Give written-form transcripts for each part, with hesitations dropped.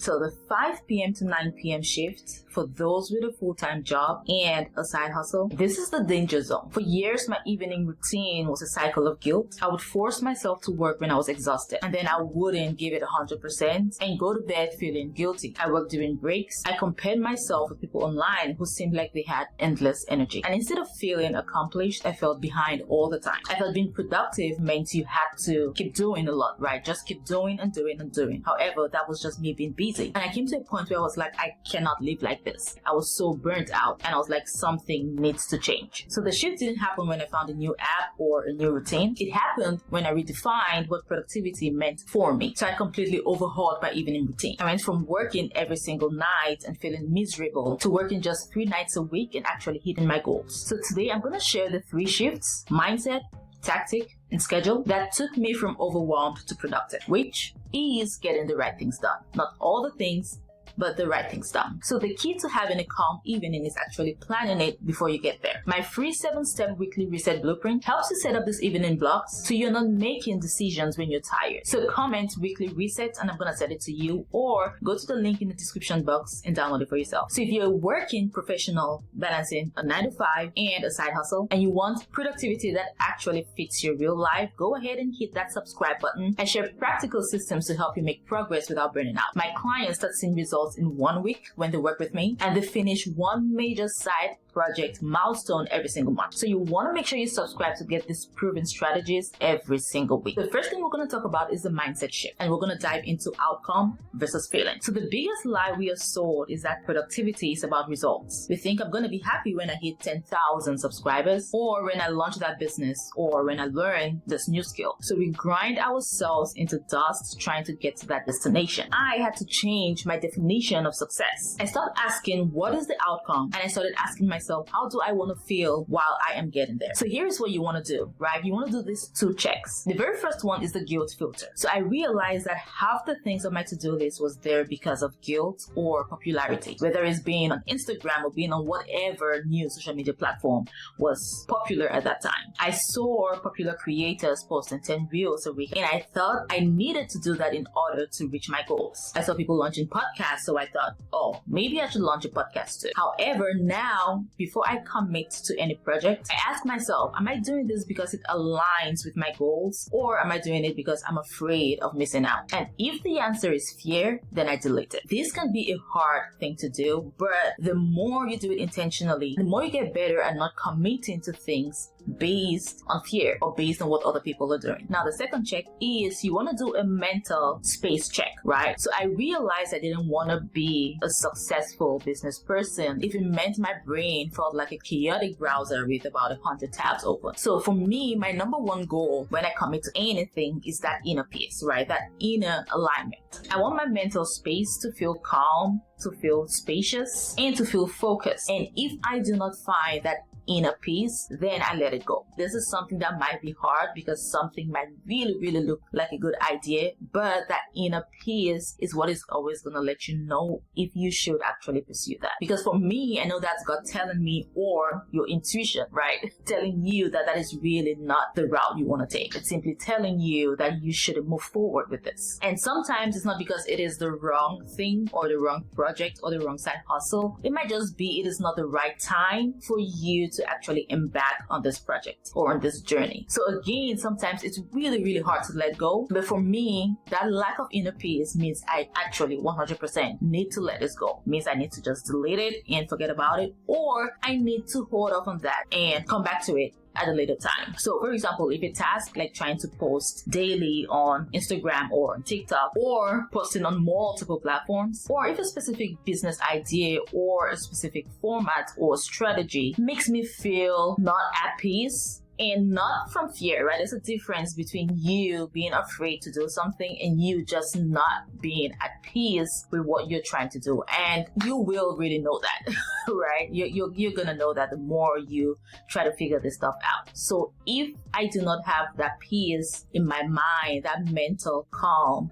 So the 5 p.m. to 9 p.m. shift for those with a full-time job and a side hustle, this is the danger zone. For years, my evening routine was a cycle of guilt. I would force myself to work when I was exhausted, and then I wouldn't give it 100% and go to bed feeling guilty. I worked during breaks. I compared myself with people online who seemed like they had endless energy. And instead of feeling accomplished, I felt behind all the time. I felt being productive meant you had to keep doing a lot, right? Just keep doing and doing and doing. However, that was just me being busy. And I came to a point where I was like, I cannot live like this. I was so burnt out and I was like, something needs to change. So the shift didn't happen when I found a new app or a new routine. It happened when I redefined what productivity meant for me. So I completely overhauled my evening routine. I went from working every single night and feeling miserable to working just 3 nights a week and actually hitting my goals. So today I'm going to share the 3 shifts: mindset, tactic, and schedule that took me from overwhelmed to productive, which is getting the right things done. Not all the things, but the right things done. So the key to having a calm evening is actually planning it before you get there. My free 7-step weekly reset blueprint helps you set up these evening blocks so you're not making decisions when you're tired. So comment weekly reset and I'm gonna send it to you, or go to the link in the description box and download it for yourself. So if you're a working professional balancing a 9 to 5 and a side hustle and you want productivity that actually fits your real life, go ahead and hit that subscribe button. I share practical systems to help you make progress without burning out. My clients start seeing results in 1 week when they work with me, and they finish one major side project milestone every single month. So you want to make sure you subscribe to get these proven strategies every single week. The first thing we're going to talk about is the mindset shift, and we're going to dive into outcome versus feeling. So the biggest lie we are sold is that productivity is about results. We think I'm going to be happy when I hit 10,000 subscribers, or when I launch that business, or when I learn this new skill. So we grind ourselves into dust trying to get to that destination. I had to change my definition of success. I stopped asking what is the outcome, and I started asking myself, how do I want to feel while I am getting there? So here's what you want to do, right? You want to do these 2 checks. The very first one is the guilt filter. So I realized that half the things on my to-do list was there because of guilt or popularity, whether it's being on Instagram or being on whatever new social media platform was popular at that time. I saw popular creators posting 10 reels a week, and I thought I needed to do that in order to reach my goals. I saw people launching podcasts, so I thought, oh, maybe I should launch a podcast too. However, now, before I commit to any project, I ask myself, am I doing this because it aligns with my goals, or am I doing it because I'm afraid of missing out? And if the answer is fear, then I delete it. This can be a hard thing to do, but the more you do it intentionally, the more you get better at not committing to things based on fear or based on what other people are doing. Now, the second check is you want to do a mental space check, right? So I realized I didn't want to be a successful business person if it meant my brain felt like a chaotic browser with about 100 tabs open. So for me, my number one goal when I commit to anything is that inner peace, right? That inner alignment. I want my mental space to feel calm, to feel spacious, and to feel focused. And if I do not find that inner peace, then I let it go. This is something that might be hard because something might really look like a good idea, but that inner peace is what is always going to let you know if you should actually pursue that. Because for me, I know that's God telling me, or your intuition, right? Telling you that that is really not the route you want to take. It's simply telling you that you should move forward with this. And sometimes it's not because it is the wrong thing or the wrong project or the wrong side hustle. It might just be it is not the right time for you to actually embark on this project or on this journey. So again, sometimes it's really hard to let go. But for me, that lack of inner peace means I actually 100% need to let this go. Means I need to just delete it and forget about it, or I need to hold off on that and come back to it at a later time. So for example, if a task like trying to post daily on Instagram or on TikTok, or posting on multiple platforms, or if a specific business idea or a specific format or strategy makes me feel not at peace, and not from fear, right? There's a difference between you being afraid to do something and you just not being at peace with what you're trying to do. And you will really know that, right? You're gonna know that the more you try to figure this stuff out. So if I do not have that peace in my mind, that mental calm,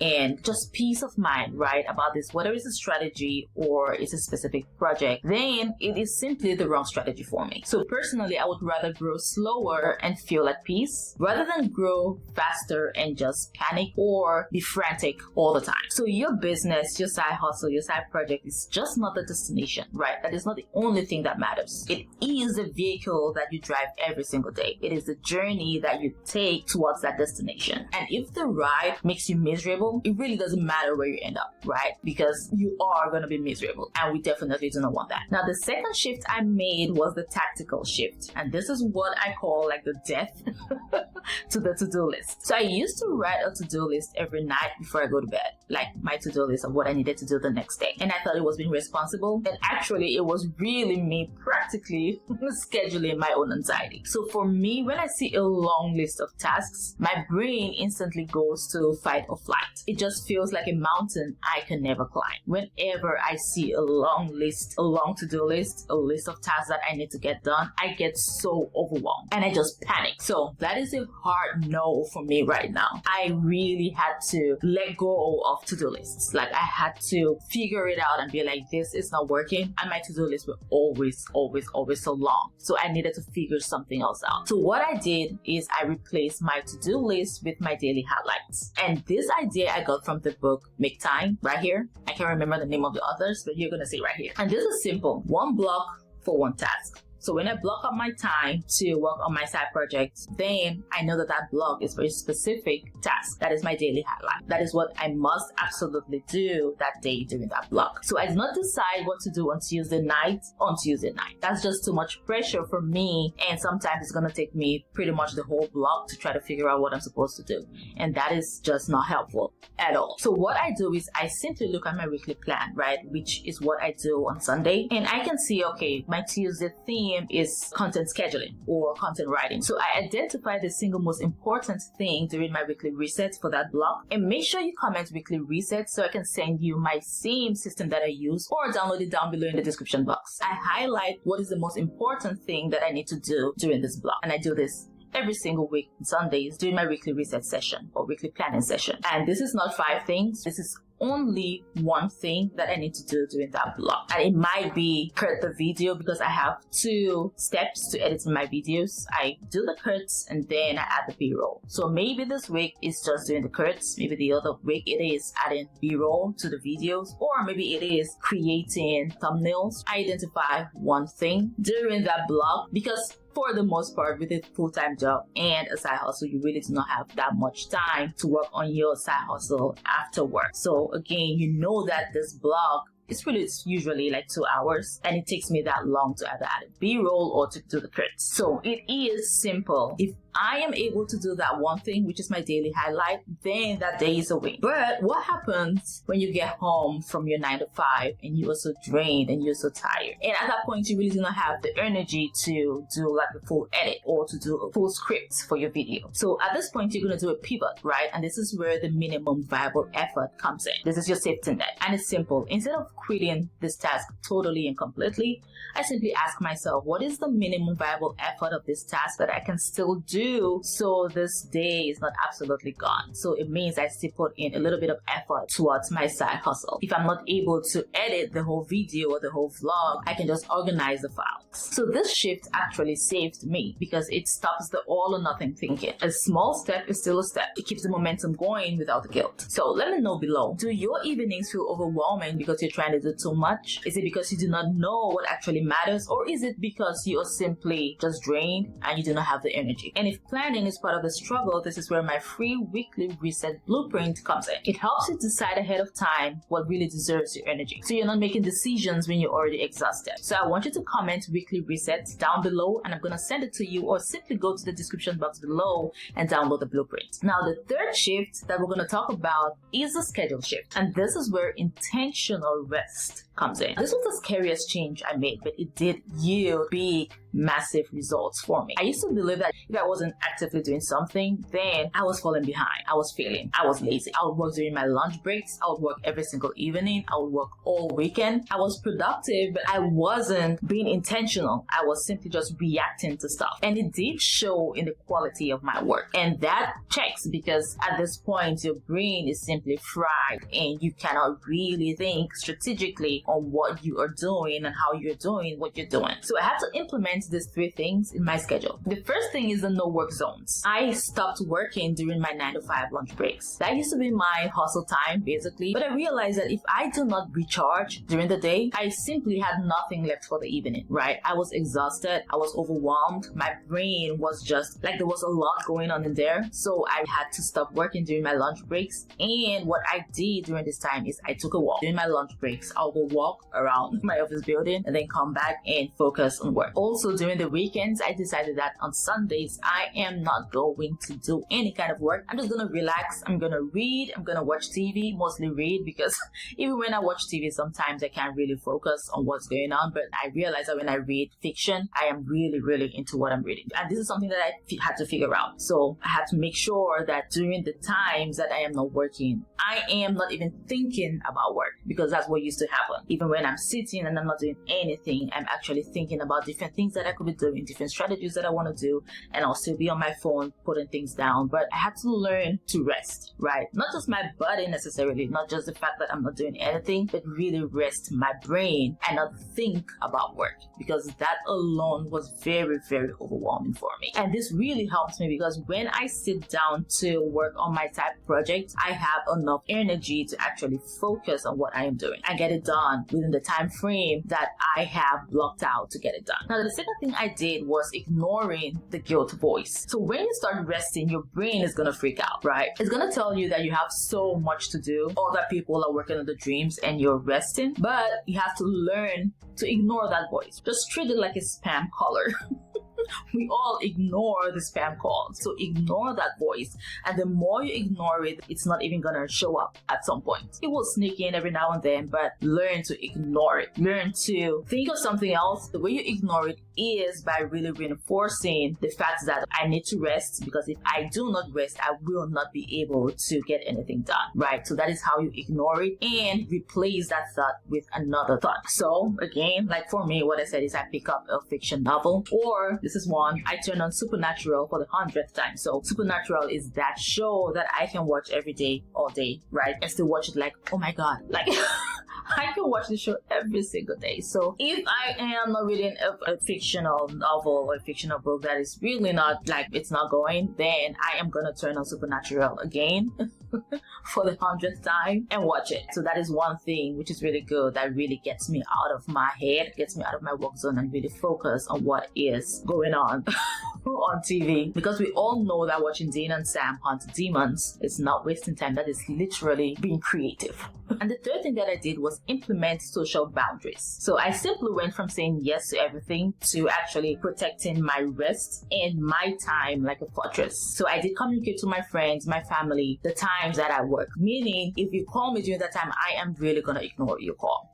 and just peace of mind, right, about this, whether it's a strategy or it's a specific project, then it is simply the wrong strategy for me. So personally, I would rather grow slower and feel at peace rather than grow faster and just panic or be frantic all the time. So your business, your side hustle, your side project is just not the destination, right? That is not the only thing that matters. It is the vehicle that you drive every single day. It is the journey that you take towards that destination. And if the ride makes you miserable, it really doesn't matter where you end up, right? Because you are going to be miserable, and we definitely do not want that. Now, the second shift I made was the tactical shift, and this is what I call like the death to the to-do list. So I used to write a to-do list every night before I go to bed, like my to-do list of what I needed to do the next day. And I thought it was being responsible, and actually it was really me practically scheduling my own anxiety. So for me, when I see a long list of tasks, my brain instantly goes to fight or flight. It just feels like a mountain I can never climb. Whenever I see a long list, a long to-do list, a list of tasks that I need to get done, I get so overwhelmed and I just panic. So that is a hard no for me right now. I really had to let go of to-do lists. Like I had to figure it out and be like, this is not working. And my to-do lists were always so long. So I needed to figure something else out. So what I did is I replaced my to-do list with my daily highlights. And this idea I got from the book Make Time, right here. I can't remember the name of the authors, but you're going to see right here. And this is simple. One block for one task. So when I block up my time to work on my side projects, then I know that that block is for a specific task. That is my daily highlight. That is what I must absolutely do that day during that block. So I did not decide what to do on Tuesday night. That's just too much pressure for me. And sometimes it's going to take me pretty much the whole block to try to figure out what I'm supposed to do. And that is just not helpful at all. So what I do is I simply look at my weekly plan, right? Which is what I do on Sunday. And I can see, okay, my Tuesday theme is content scheduling or content writing. So I identify the single most important thing during my weekly reset for that block, and make sure you comment weekly reset so I can send you my same system that I use, or download it down below in the description box. I highlight what is the most important thing that I need to do during this block, and I do this every single week on Sundays during my weekly reset session or weekly planning session. And this is not 5 things. This is only one thing that I need to do during that block. And it might be cut the video because I have 2 steps to editing my videos. I do the cuts and then I add the B-roll. So maybe this week is just doing the cuts. Maybe the other week it is adding B-roll to the videos, or maybe it is creating thumbnails. I identify one thing during that block because for the most part, with a full-time job and a side hustle, you really do not have that much time to work on your side hustle after work. So again, you know that this blog it's usually like 2 hours, and it takes me that long to either add a B-roll or to do the cuts. So it is simple. If I am able to do that one thing, which is my daily highlight, then that day is a win. But what happens when you get home from your 9 to 5 and you are so drained and you're so tired? And at that point, you really do not have the energy to do like a full edit or to do a full script for your video. So at this point, you're going to do a pivot, right? And this is where the minimum viable effort comes in. This is your safety net. And it's simple. Instead of quitting this task totally and completely, I simply ask myself, what is the minimum viable effort of this task that I can still do so this day is not absolutely gone? So it means I still put in a little bit of effort towards my side hustle. If I'm not able to edit the whole video or the whole vlog, I can just organize the files. So this shift actually saved me because it stops the all or nothing thinking. A small step is still a step. It keeps the momentum going without the guilt. So let me know below. Do your evenings feel overwhelming because you're trying to do too much? Is it because you do not know what actually matters, or is it because you are simply just drained and you do not have the energy? And if planning is part of the struggle, this is where my free weekly reset blueprint comes in. It helps you decide ahead of time what really deserves your energy, so you're not making decisions when you're already exhausted. So I want you to comment weekly reset down below, and I'm going to send it to you, or simply go to the description box below and download the blueprint. Now, the third shift that we're going to talk about is the schedule shift, and this is where intentional rest comes in. This was the scariest change I made, but it did yield big massive results for me. I used to believe that if I wasn't actively doing something, then I was falling behind. I was failing. I was lazy. I would work during my lunch breaks. I would work every single evening. I would work all weekend. I was productive, but I wasn't being intentional. I was simply just reacting to stuff. And it did show in the quality of my work. And that checks, because at this point, your brain is simply fried and you cannot really think strategically on what you are doing and how you're doing what you're doing. So I have to implement these 3 things in my schedule. The first thing is the no work zones. I stopped working during my 9 to 5 lunch breaks. That used to be my hustle time, basically. But I realized that if I do not recharge during the day, I simply had nothing left for the evening, right? I was exhausted. I was overwhelmed. My brain was just like there was a lot going on in there. So I had to stop working during my lunch breaks. And what I did during this time is I took a walk. During my lunch breaks, I'll go walk around my office building and then come back and focus on work. Also, during the weekends, I decided that on Sundays, I am not going to do any kind of work. I'm just going to relax. I'm going to read. I'm going to watch TV, mostly read, because even when I watch TV, sometimes I can't really focus on what's going on. But I realize that when I read fiction, I am really, really into what I'm reading. And this is something that I had to figure out. So I had to make sure that during the times that I am not working, I am not even thinking about work, because that's what used to happen. Even when I'm sitting and I'm not doing anything, I'm actually thinking about different things that I could be doing, different strategies that I want to do, and I'll still be on my phone putting things down. But I had to learn to rest, right? Not just my body necessarily, not just the fact that I'm not doing anything, but really rest my brain and not think about work, because that alone was very, very overwhelming for me. And this really helps me, because when I sit down to work on my type project, I have enough energy to actually focus on what I am doing and get it done within the time frame that I have blocked out to get it done. Now, the second thing I did was ignoring the guilt voice. So when you start resting, your brain is gonna freak out, right? It's gonna tell you that you have so much to do. Other people are working on the dreams and you're resting, but you have to learn to ignore that voice. Just treat it like a spam caller. We all ignore the spam calls. So ignore that voice. And the more you ignore it, it's not even going to show up at some point. It will sneak in every now and then, but learn to ignore it. Learn to think of something else. The way you ignore it is by really reinforcing the fact that I need to rest, because if I do not rest, I will not be able to get anything done, right? So that is how you ignore it and replace that thought with another thought. So again, like for me, what I said is I pick up a fiction novel, or this is one, I turn on Supernatural for the 100th time. So Supernatural is that show that I can watch every day, all day, right? And still watch it like, oh my God, like I can watch the show every single day. So if I am not reading a fictional novel or a fictional book that is really not like, it's not going, then I am going to turn on Supernatural again for the 100th time and watch it. So that is one thing which is really good, that really gets me out of my head, gets me out of my work zone, and really focus on what is going on on TV. Because we all know that watching Dean and Sam hunt demons is not wasting time. That is literally being creative. And the third thing that I did was implement social boundaries. So I simply went from saying yes to everything to actually protecting my rest and my time like a fortress. So I did communicate to my friends, my family, the times that I work. Meaning, if you call me during that time, I am really going to ignore your call.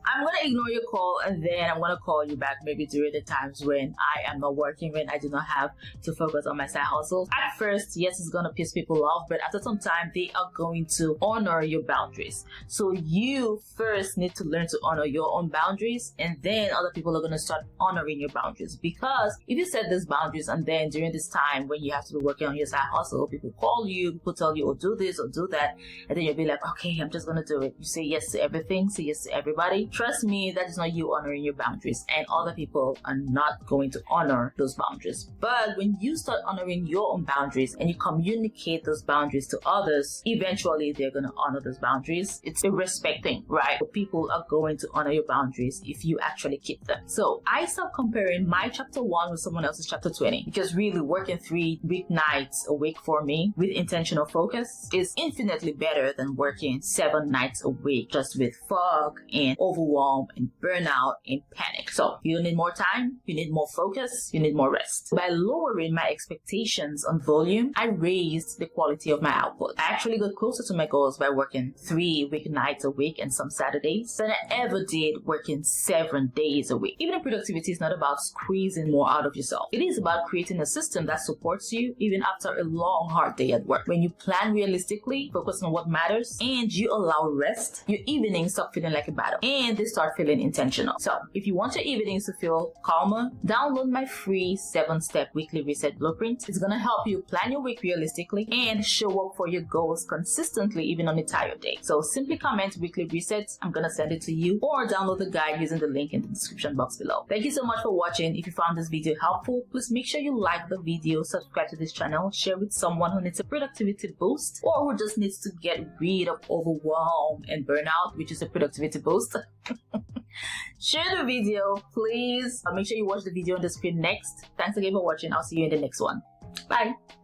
I'm going to ignore your call, and then I'm going to call you back maybe during the times when I am not working, when I do not have to focus on my side hustle. At first, yes, it's going to piss people off, but after some time, they are going to honor your boundaries. So you first need to learn to honor your own boundaries, and then other people are going to start honoring your boundaries. Because if you set these boundaries, and then during this time when you have to be working on your side hustle, people call you, people tell you, oh, do this or do that, and then you'll be like, okay, I'm just going to do it. You say yes to everything, say yes to everybody. Trust me, that is not you honoring your boundaries, and other people are not going to honor those boundaries. But when you start honoring your own boundaries and you communicate those boundaries to others, eventually they're going to honor those boundaries. It's a respect thing, right? But people are going to honor your boundaries if you actually keep them. So I stopped comparing my chapter 1 with someone else's chapter 20, because really working 3 weeknights a week for me with intentional focus is infinitely better than working 7 nights a week just with fog and overwhelm overwhelm and burnout and panic. So you need more time, you need more focus, you need more rest. By lowering my expectations on volume, I raised the quality of my output. I actually got closer to my goals by working 3 weeknights a week and some Saturdays than I ever did working 7 days a week. Even productivity is not about squeezing more out of yourself. It is about creating a system that supports you even after a long, hard day at work. When you plan realistically, focus on what matters, and you allow rest, your evenings stop feeling like a battle and they start feeling intentional. So if you want your evenings to feel calmer, download my free 7-step weekly reset blueprint. It's gonna help you plan your week realistically and show up for your goals consistently even on a tired day. So simply comment weekly resets. I'm gonna send it to you, or download the guide using the link in the description box below. Thank you so much for watching. If you found this video helpful, please make sure you like the video, subscribe to this channel, share with someone who needs a productivity boost or who just needs to get rid of overwhelm and burnout, which is a productivity boost. Share the video, please. Make sure you watch the video on the screen next. Thanks again for watching. I'll see you in the next one. Bye.